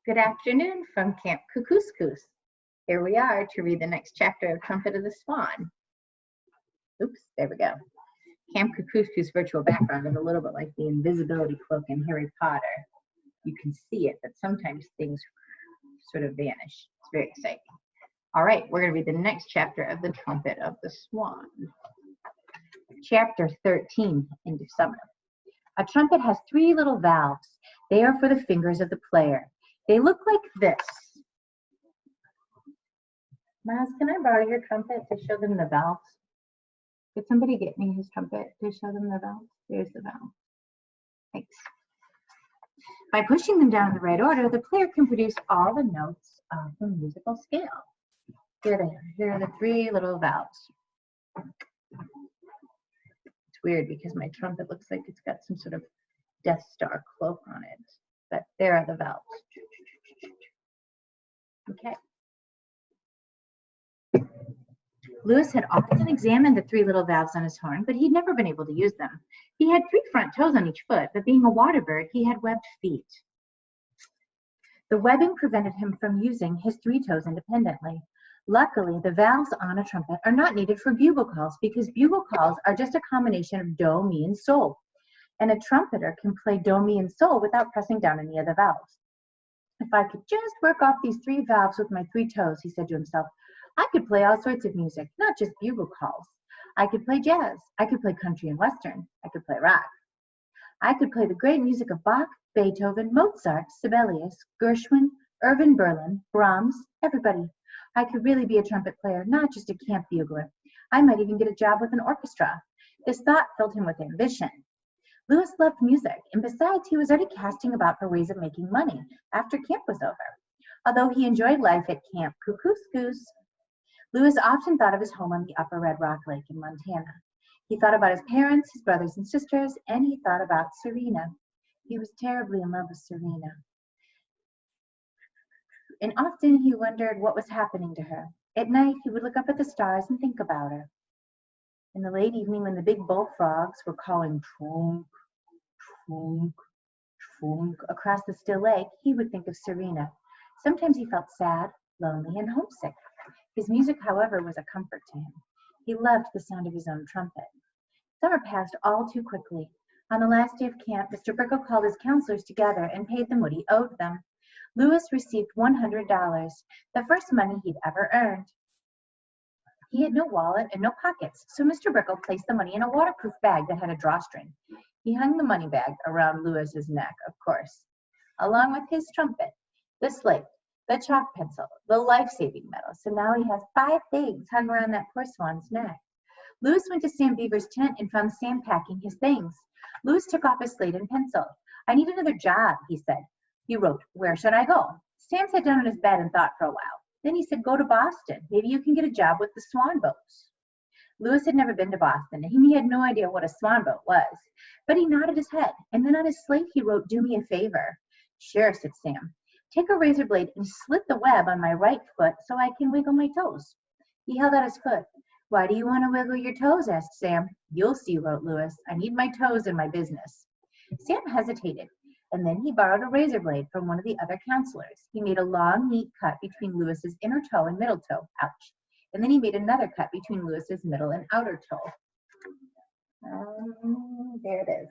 Good afternoon from Camp Kukuskus. Here we are to read the next chapter of Trumpet of the Swan. Oops, there we go. Camp Kukuskus virtual background is a little bit like the invisibility cloak in Harry Potter. You can see it, but sometimes things sort of vanish. It's very exciting. All right, we're going to read the next chapter of the Trumpet of the Swan. Chapter 13, End of Summer. A trumpet has 3 little valves. They are for the fingers of the player. They look like this. Miles, can I borrow your trumpet to show them the valves? Could somebody get me his trumpet to show them the valves? There's the valve. Thanks. By pushing them down in the right order, the player can produce all the notes of the musical scale. Here they are. Here are the 3 little valves. It's weird because my trumpet looks like it's got some sort of Death Star cloak on it, but there are the valves. Okay. Lewis had often examined the 3 little valves on his horn, but he'd never been able to use them. He had 3 front toes on each foot, but being a water bird, he had webbed feet. The webbing prevented him from using his 3 toes independently. Luckily, the valves on a trumpet are not needed for bugle calls because bugle calls are just a combination of do, mi, and sol. And a trumpeter can play do, mi, and sol without pressing down any of the valves. If I could just work off these 3 valves with my 3 toes, he said to himself, I could play all sorts of music, not just bugle calls. I could play jazz. I could play country and western. I could play rock. I could play the great music of Bach, Beethoven, Mozart, Sibelius, Gershwin, Irving Berlin, Brahms, everybody. I could really be a trumpet player, not just a camp bugler. I might even get a job with an orchestra. This thought filled him with ambition. Lewis loved music, and besides, he was already casting about for ways of making money after camp was over. Although he enjoyed life at Camp Kukuskus, Lewis often thought of his home on the Upper Red Rock Lake in Montana. He thought about his parents, his brothers and sisters, and he thought about Serena. He was terribly in love with Serena. And often he wondered what was happening to her. At night, he would look up at the stars and think about her. In the late evening, when the big bullfrogs were calling trunk, trunk, trunk across the still lake, he would think of Serena. Sometimes he felt sad, lonely, and homesick. His music, however, was a comfort to him. He loved the sound of his own trumpet. Summer passed all too quickly. On the last day of camp, Mr. Brickle called his counselors together and paid them what he owed them. Lewis received $100, the first money he'd ever earned. He had no wallet and no pockets, so Mr. Brickle placed the money in a waterproof bag that had a drawstring. He hung the money bag around Lewis's neck, of course, along with his trumpet, the slate, the chalk pencil, the life-saving medal. So now he has 5 things hung around that poor swan's neck. Lewis went to Sam Beaver's tent and found Sam packing his things. Lewis took off his slate and pencil. I need another job, he said. He wrote, where should I go? Sam sat down on his bed and thought for a while. Then he said, go to Boston. Maybe you can get a job with the Swan boats. Lewis had never been to Boston, and he had no idea what a swan boat was. But he nodded his head, and then on his slate he wrote, do me a favor. Sure, said Sam. Take a razor blade and slit the web on my right foot so I can wiggle my toes. He held out his foot. Why do you want to wiggle your toes? Asked Sam. You'll see, wrote Lewis. I need my toes in my business. Sam hesitated, and then he borrowed a razor blade from one of the other counselors. He made a long, neat cut between Lewis's inner toe and middle toe. Ouch. And then he made another cut between Lewis's middle and outer toe. There it is.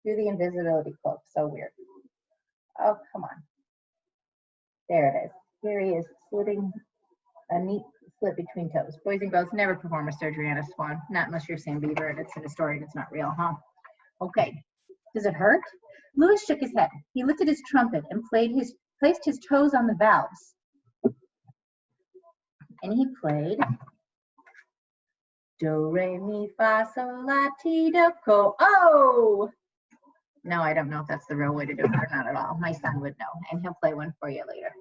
Through the invisibility cloak. So weird. Oh, come on. There it is. Here he is, slitting a neat slit between toes. Boys and girls, never perform a surgery on a swan. Not unless you're Sam Beaver and it's in a story and it's not real, huh? Okay. Does it hurt? Lewis shook his head. He lifted his trumpet and placed his toes on the valves. And he played do, re, mi, fa, sol, la, ti, do, co. Oh! No, I don't know if that's the real way to do it or not at all. My son would know, and he'll play one for you later.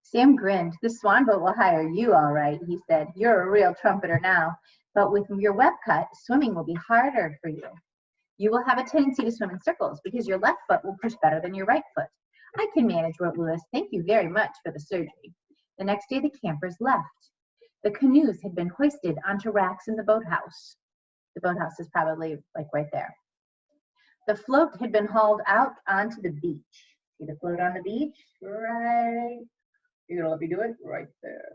Sam grinned. The Swan boat will hire you, all right, he said. You're a real trumpeter now, but with your web cut, swimming will be harder for you. You will have a tendency to swim in circles because your left foot will push better than your right foot. I can manage, wrote Lewis. Thank you very much for the surgery. The next day, the campers left. The canoes had been hoisted onto racks in the boathouse. The boathouse is probably like right there. The float had been hauled out onto the beach. See the float on the beach? Right. You're going to let me do it? Right there.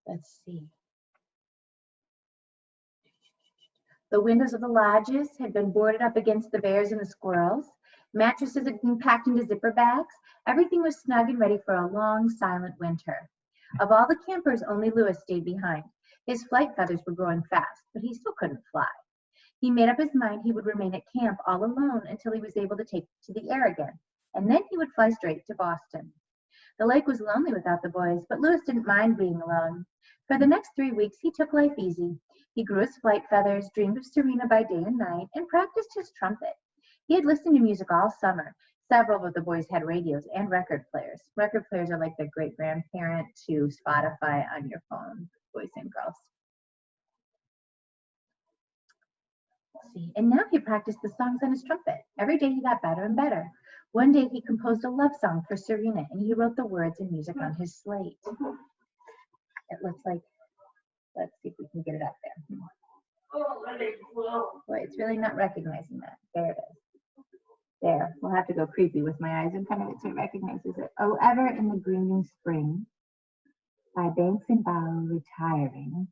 Let's see. The windows of the lodges had been boarded up against the bears and the squirrels. Mattresses had been packed into zipper bags. Everything was snug and ready for a long, silent winter. Of all the campers, only Louis stayed behind. His flight feathers were growing fast, but he still couldn't fly. He made up his mind he would remain at camp all alone until he was able to take to the air again, and then he would fly straight to Boston. The lake was lonely without the boys, but Louis didn't mind being alone. For the next 3 weeks, he took life easy. He grew his flight feathers, dreamed of Serena by day and night, and practiced his trumpet. He had listened to music all summer. Several of the boys had radios and record players. Record players are like the great-grandparent to Spotify on your phone, boys and girls. Let's see. And now he practiced the songs on his trumpet. Every day he got better and better. One day he composed a love song for Serena, and he wrote the words and music on his slate. It looks like, let's see if we can get it up there. Boy, it's really not recognizing that. There it is. There, we'll have to go creepy with my eyes in front of it so it recognizes it. Oh, ever in the greening spring, by banks and bough retiring,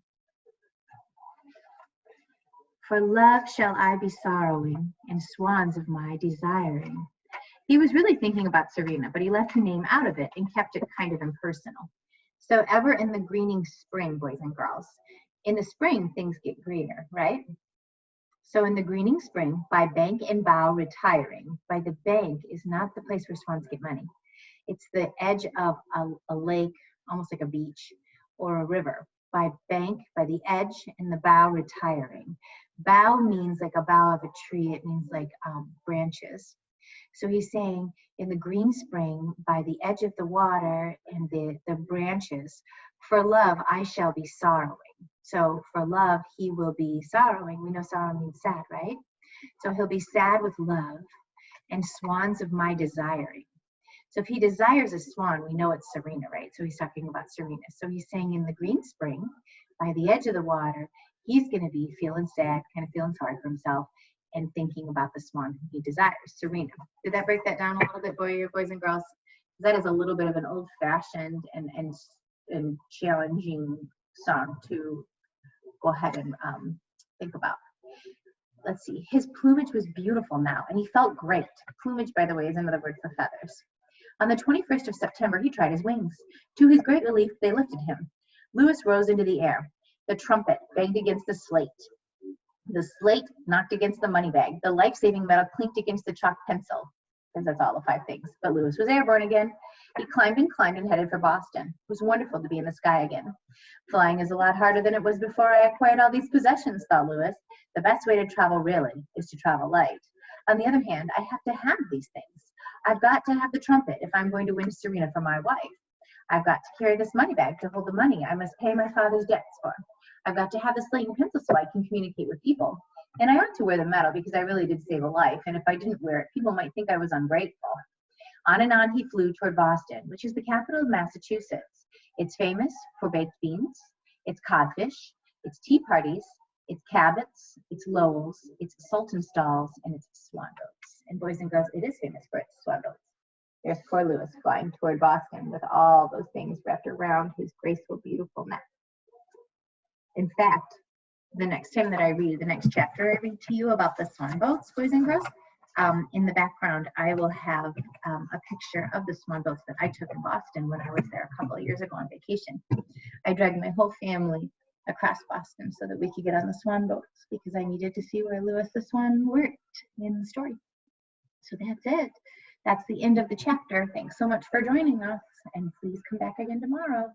for love shall I be sorrowing, and swans of my desiring. He was really thinking about Serena, but he left her name out of it and kept it kind of impersonal. So ever in the greening spring, boys and girls. In the spring, things get greener, right? So in the greening spring, by bank and bough retiring. By the bank is not the place where swans get money. It's the edge of a lake, almost like a beach, or a river. By bank, by the edge, and the bough retiring. Bough means like a bough of a tree. It means like branches. So he's saying in the green spring, by the edge of the water and the branches, for love I shall be sorrowing. So for love he will be sorrowing. We know sorrow means sad, right? So he'll be sad with love and swans of my desiring. So if he desires a swan, we know it's Serena, right? So he's talking about Serena. So he's saying in the green spring, by the edge of the water, he's going to be feeling sad, kind of feeling sorry for himself, and thinking about the swan who he desires, Serena. Did that break that down a little bit, boys and girls? That is a little bit of an old-fashioned and challenging song to go ahead and think about. Let's see. His plumage was beautiful now, and he felt great. Plumage, by the way, is another word for feathers. On the 21st of September, he tried his wings. To his great relief, they lifted him. Louis rose into the air. The trumpet banged against the slate. The slate knocked against the money bag. The life-saving metal clinked against the chalk pencil, because that's all the 5 things. But Louis was airborne again. He climbed and headed for Boston. It was wonderful to be in the sky again. Flying is a lot harder than it was before I acquired all these possessions, thought Louis. The best way to travel really is to travel light. On the other hand, I have to have these things. I've got to have the trumpet if I'm going to win Serena for my wife. I've got to carry this money bag to hold the money I must pay my father's debts for. I've got to have the slate and pencil so I can communicate with people. And I ought to wear the medal because I really did save a life. And if I didn't wear it, people might think I was ungrateful. On and on he flew toward Boston, which is the capital of Massachusetts. It's famous for baked beans, its codfish, its tea parties, its Cabots, its Lowells, its Sultan stalls, and its swan boats. And boys and girls, it is famous for its swan boats. There's poor Louis flying toward Boston with all those things wrapped around his graceful, beautiful neck. In fact, the next time that I read the next chapter, I read to you about the swan boats, boys and girls. In the background, I will have a picture of the swan boats that I took in Boston when I was there a couple of years ago on vacation. I dragged my whole family across Boston so that we could get on the swan boats because I needed to see where Louis the Swan worked in the story. So that's it. That's the end of the chapter. Thanks so much for joining us, and please come back again tomorrow.